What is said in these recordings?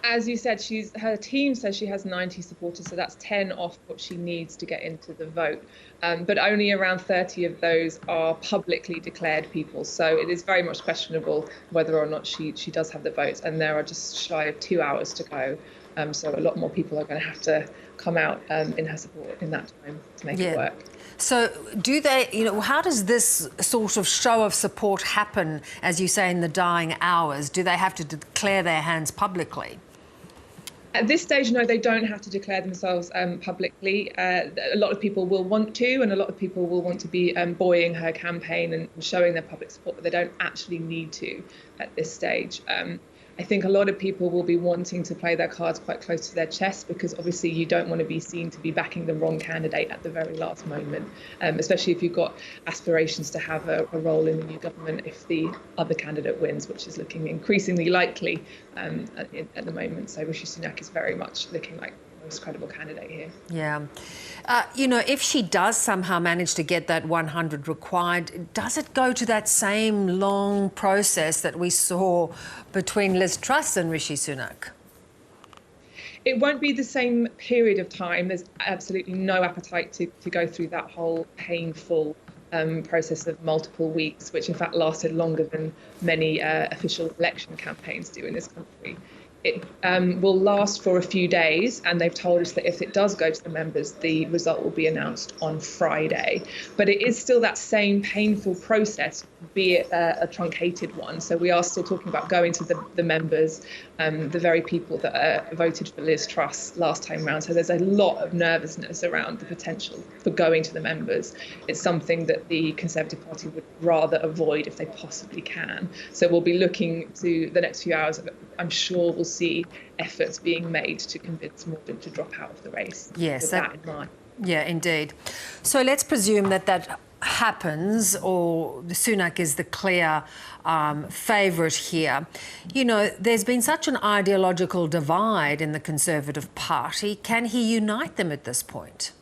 As you said, her team says she has 90 supporters, so that's 10 off what she needs to get into the vote. But only around 30 of those are publicly declared people. So it is very much questionable whether or not she does have the votes. And there are just shy of 2 hours to go. So a lot more people are going to have to come out in her support in that time to make it work. So do they, how does this sort of show of support happen, as you say, in the dying hours? Do they have to declare their hands publicly? At this stage, no, they don't have to declare themselves publicly. A lot of people will want to, and a lot of people will want to be buoying her campaign and showing their public support, but they don't actually need to at this stage. I think a lot of people will be wanting to play their cards quite close to their chest, because obviously you don't want to be seen to be backing the wrong candidate at the very last moment, especially if you've got aspirations to have a role in the new government if the other candidate wins, which is looking increasingly likely at the moment. So Rishi Sunak is very much looking like the most credible candidate here. Yeah. If she does somehow manage to get that 100 required, does it go to that same long process that we saw between Liz Truss and Rishi Sunak? It won't be the same period of time. There's absolutely no appetite to go through that whole painful process of multiple weeks, which in fact lasted longer than many official election campaigns do in this country. It will last for a few days, and they've told us that if it does go to the members, the result will be announced on Friday. But it is still that same painful process, be it a truncated one. So we are still talking about going to the members, the very people that voted for Liz Truss last time round. So there's a lot of nervousness around the potential for going to the members. It's something that the Conservative Party would rather avoid if they possibly can. So we'll be looking to the next few hours. I'm sure we'll see efforts being made to convince Morduant to drop out of the race. Yes, with that in mind. Yeah, indeed. So let's presume that happens, or Sunak is the clear favourite here. There's been such an ideological divide in the Conservative Party. Can he unite them at this point?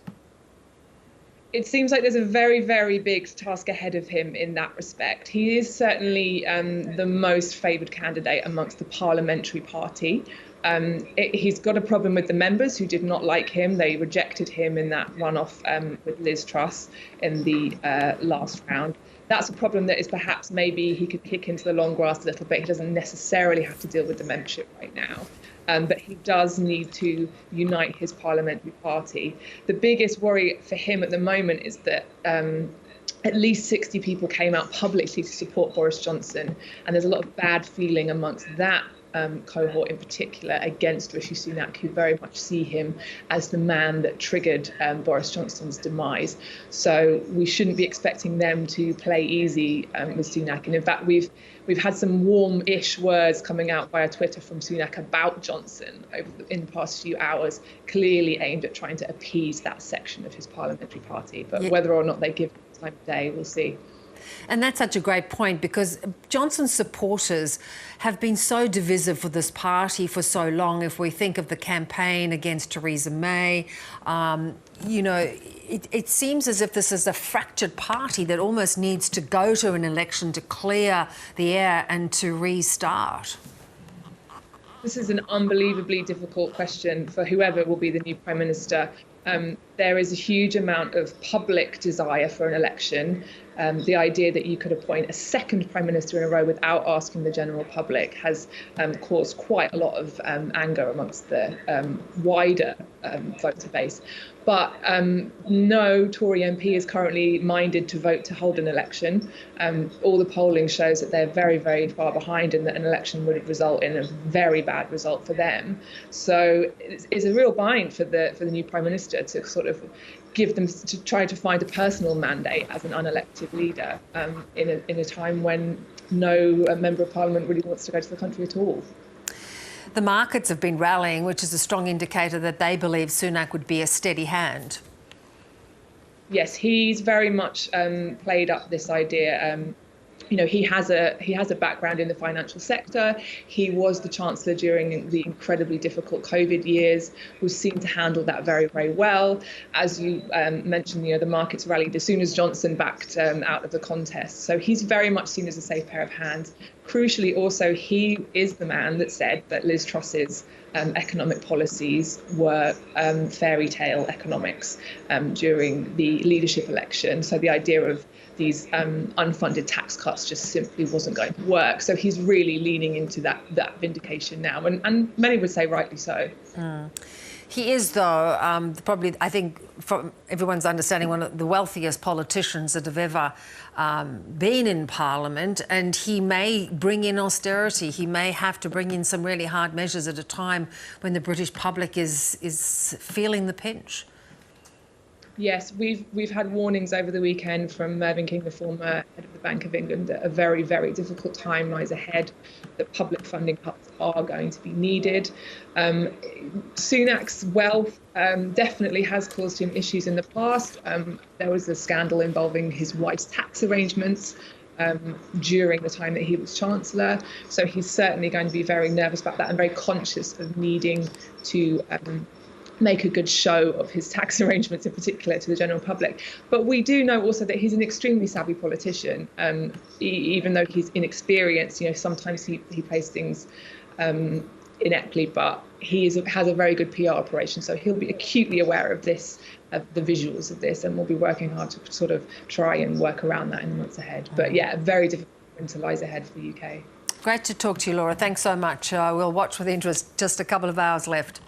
It seems like there's a very, very big task ahead of him in that respect. He is certainly the most favoured candidate amongst the parliamentary party. He's got a problem with the members who did not like him. They rejected him in that runoff with Liz Truss in the last round. That's a problem that is perhaps maybe he could kick into the long grass a little bit. He doesn't necessarily have to deal with the membership right now. But he does need to unite his parliamentary party. The biggest worry for him at the moment is that at least 60 people came out publicly to support Boris Johnson, and there's a lot of bad feeling amongst that cohort in particular against Rishi Sunak, who very much see him as the man that triggered Boris Johnson's demise. So we shouldn't be expecting them to play easy with Sunak. And in fact, we've had some warm-ish words coming out via Twitter from Sunak about Johnson in the past few hours, clearly aimed at trying to appease that section of his parliamentary party. But whether or not they give him time of day, we'll see. And that's such a great point, because Johnson's supporters have been so divisive for this party for so long. If we think of the campaign against Theresa May, it seems as if this is a fractured party that almost needs to go to an election to clear the air and to restart. This is an unbelievably difficult question for whoever will be the new Prime Minister. There is a huge amount of public desire for an election. The idea that you could appoint a second Prime Minister in a row without asking the general public has caused quite a lot of anger amongst the wider voter base. But no Tory MP is currently minded to vote to hold an election. All the polling shows that they're very, very far behind, and that an election would result in a very bad result for them. So it's a real bind for the new Prime Minister to sort of give them, to try to find a personal mandate as an unelected leader in a time when no member of Parliament really wants to go to the country at all. The markets have been rallying, which is a strong indicator that they believe Sunak would be a steady hand. Yes, he's very much played up this idea. he has a background in the financial sector. He was the chancellor during the incredibly difficult COVID years, was seen to handle that very, very well. As you mentioned, the markets rallied as soon as Johnson backed out of the contest. So he's very much seen as a safe pair of hands. Crucially, also, he is the man that said that Liz Truss's economic policies were fairy tale economics during the leadership election. So the idea of these unfunded tax cuts just simply wasn't going to work. So he's really leaning into that vindication now, and many would say rightly so. He is, though, probably, I think, from everyone's understanding, one of the wealthiest politicians that have ever been in Parliament, and he may bring in austerity. He may have to bring in some really hard measures at a time when the British public is feeling the pinch. Yes, we've had warnings over the weekend from Mervyn King, the former head of the Bank of England, that a very, very difficult time lies ahead, that public funding cuts are going to be needed. Sunak's wealth definitely has caused him issues in the past. There was a scandal involving his wife's tax arrangements during the time that he was Chancellor. So he's certainly going to be very nervous about that and very conscious of needing to make a good show of his tax arrangements, in particular to the general public. But we do know also that he's an extremely savvy politician. Even though he's inexperienced, sometimes he plays things ineptly, but has a very good PR operation. So he'll be acutely aware of this, of the visuals of this, and we'll be working hard to sort of try and work around that in the months ahead. But yeah, a very difficult winter lies ahead for the UK. Great to talk to you, Laura. Thanks so much. We'll watch with interest. Just a couple of hours left.